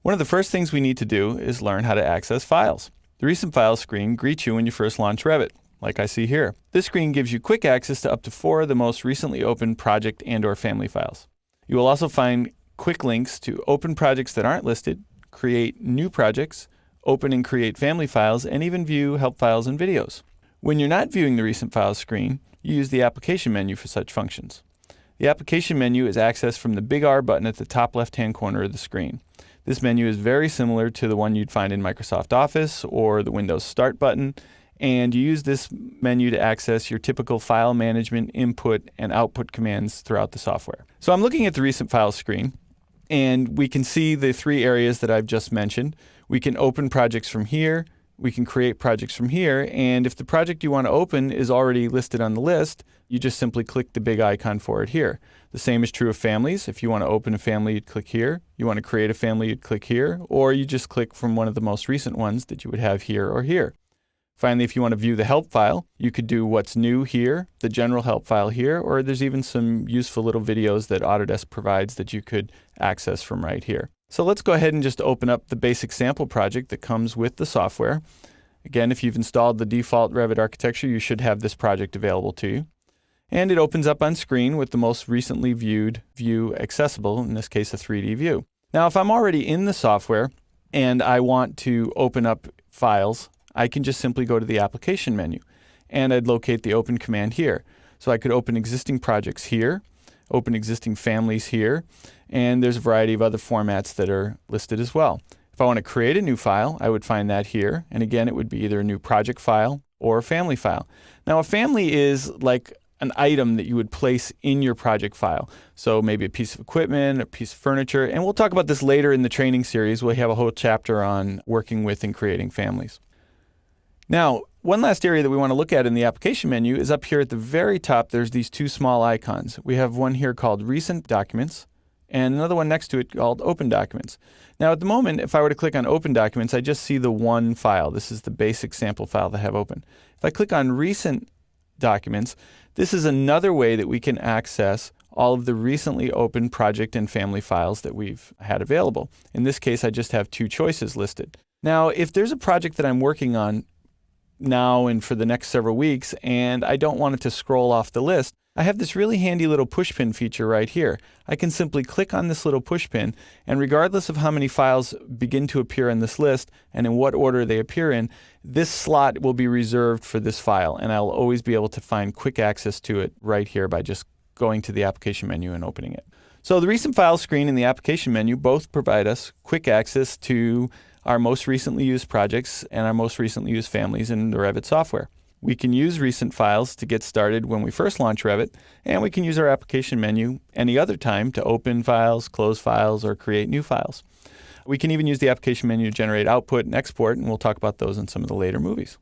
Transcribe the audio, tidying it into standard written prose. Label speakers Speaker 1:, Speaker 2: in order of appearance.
Speaker 1: One of the first things we need to do is learn how to access files. The Recent Files screen greets you when you first launch Revit, like I see here. This screen gives you quick access to up to 4 of the most recently opened project and/or family files. You will also find quick links to open projects that aren't listed, create new projects, open and create family files, and even view help files and videos. When you're not viewing the Recent Files screen, you use the Application menu for such functions. The Application menu is accessed from the big R button at the top left-hand corner of the screen. This menu is very similar to the one you'd find in Microsoft Office or the Windows Start button, and you use this menu to access your typical file management, input, and output commands throughout the software. So I'm looking at the Recent Files screen, and we can see the 3 areas that I've just mentioned. We can open projects from here, we can create projects from here, and if the project you want to open is already listed on the list, you just simply click the big icon for it here. The same is true of families. If you want to open a family, you'd click here. You want to create a family, you'd click here, or you just click from one of the most recent ones that you would have here or here. Finally, if you want to view the help file, you could do what's new here, the general help file here, or there's even some useful little videos that Autodesk provides that you could access from right here. So let's go ahead and just open up the basic sample project that comes with the software. Again, if you've installed the default Revit architecture, you should have this project available to you. And it opens up on screen with the most recently viewed view accessible, in this case a 3D view. Now, if I'm already in the software and I want to open up files, I can just simply go to the Application menu and I'd locate the Open command here. So I could open existing projects here, open existing families here, and there's a variety of other formats that are listed as well. If I want to create a new file, I would find that here. And again, it would be either a new project file or a family file. Now, a family is like an item that you would place in your project file. So maybe a piece of equipment, a piece of furniture, and we'll talk about this later in the training series. We'll have a whole chapter on working with and creating families. Now, one last area that we want to look at in the Application menu is up here at the very top. There's these 2 small icons. We have one here called Recent Documents and another one next to it called Open Documents. Now, at the moment, if I were to click on Open Documents, I just see the one file. This is the basic sample file that I have open. If I click on Recent Documents, this is another way that we can access all of the recently opened project and family files that we've had available. In this case, I just have 2 choices listed. Now, if there's a project that I'm working on now and for the next several weeks, and I don't want it to scroll off the list, I have this really handy little pushpin feature right here. I can simply click on this little pushpin, and regardless of how many files begin to appear in this list and in what order they appear in, this slot will be reserved for this file, and I'll always be able to find quick access to it right here by just going to the Application menu and opening it. So the Recent Files screen and the Application menu both provide us quick access to our most recently used projects and our most recently used families in the Revit software. We can use Recent Files to get started when we first launch Revit, and we can use our Application menu any other time to open files, close files, or create new files. We can even use the Application menu to generate output and export, and we'll talk about those in some of the later movies.